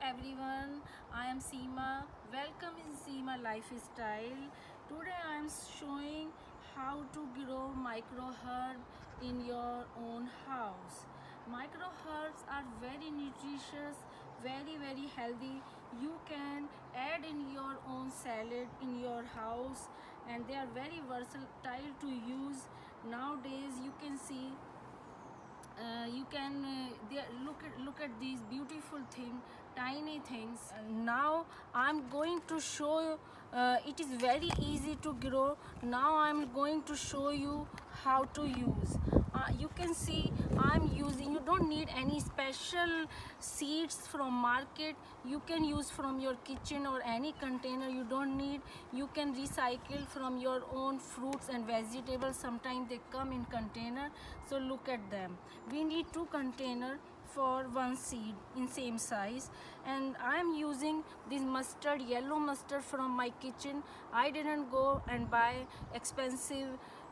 everyone, I am Seema. Welcome in Seema Lifestyle. Today I am showing how to grow micro herb in your own house. Micro herbs are very nutritious, very healthy. You can add in your own salad in your house, and they are very versatile to use. Nowadays you can see you can look at these beautiful tiny things. Now I'm going to show it is very easy to grow. Now I'm going to show you how to use. You can see I'm using, you don't need any special seeds from market. You can use from your kitchen or any container. You don't need, you can recycle from your own fruits and vegetables. Sometimes they come in container, so look at them. We need 2 container for 1 seed in same size, and I am using this mustard, yellow mustard from my kitchen. I didn't go and buy expensive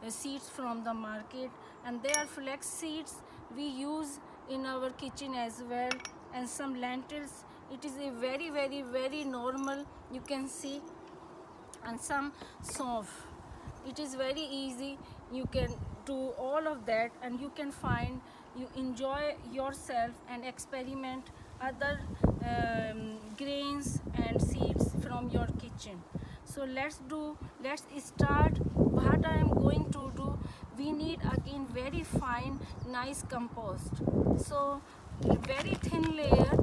seeds from the market, and they are flax seeds we use in our kitchen as well, and some lentils. It is a very normal, you can see, and some soft. It is very easy. You can do all of that, and you can find, you enjoy yourself and experiment other grains and seeds from your kitchen. So let's start. What I am going to do, we need again very fine nice compost. So very thin layer,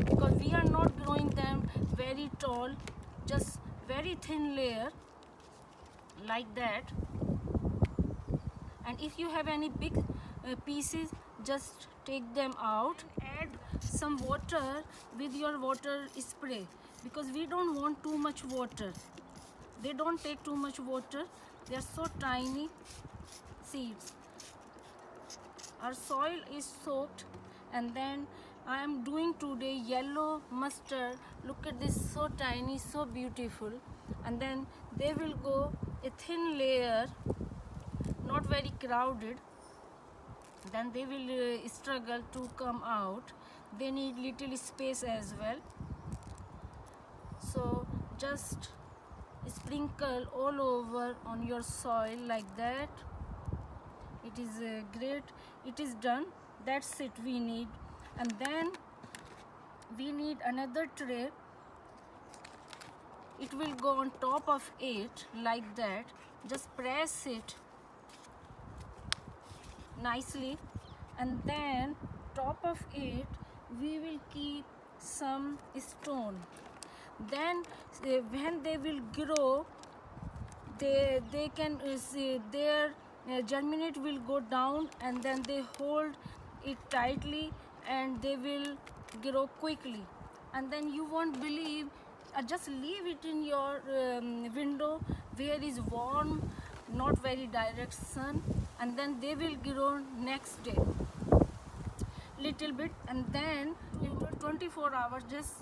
because we are not growing them very tall, just very thin layer like that. And if you have any big pieces, just take them out. Add some water with your water spray, because we don't want too much water. They don't take too much water. They are so tiny seeds. Our soil is soaked, and then I am doing today yellow mustard. Look at this, so tiny, so beautiful. And then they will go a thin layer, not very crowded. Then they will struggle to come out. They need little space as well. So just sprinkle all over on your soil like that. It is great. It is done. That's it we need. And then we need another tray. It will go on top of it like that. Just press it nicely, and then top of it we will keep some stone. Then when they will grow, they can their germinate will go down, and then they hold it tightly, and they will grow quickly. And then you won't believe, just leave it in your window where is warm, not very direct sun, and then they will grow next day little bit. And then in 24 hours, just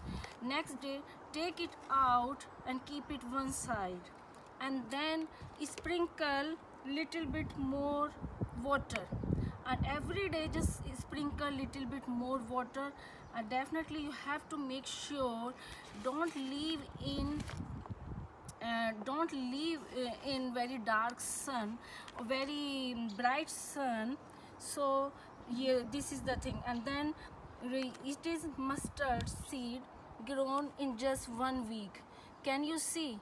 next day, take it out and keep it one side, and then sprinkle little bit more water, and every day just sprinkle little bit more water. And definitely you have to make sure don't leave in very dark sun or very bright sun. So yeah, this is the thing. And then it is mustard seed grown in just 1 week. Can you see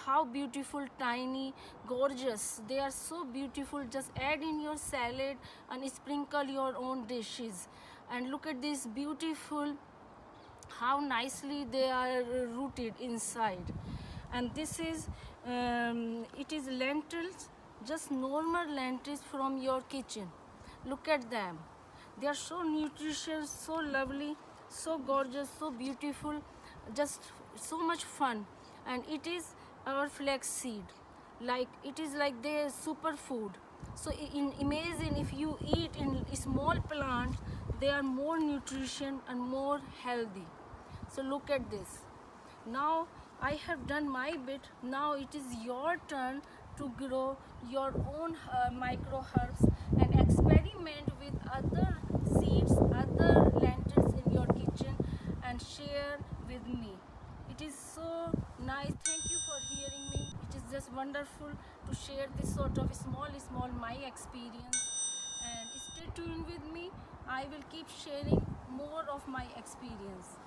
how beautiful, tiny, gorgeous they are? So beautiful. Just add in your salad and sprinkle your own dishes. And look at this beautiful, how nicely they are rooted inside. And this is it is lentils, just normal lentils from your kitchen. Look at them. They are so nutritious, so lovely, so gorgeous, so beautiful, just so much fun. And it is our flax seed, like it is like their superfood. So imagine if you eat in small plant, they are more nutrition and more healthy. So look at this. Now I have done my bit. Now it is your turn to grow your own micro herbs and experiment with other seeds, other lentils in your kitchen. and share with me. It is so nice. Thank you for hearing me. It is just wonderful to share this sort of small my experience, and stay tuned with me. I will keep sharing more of my experience.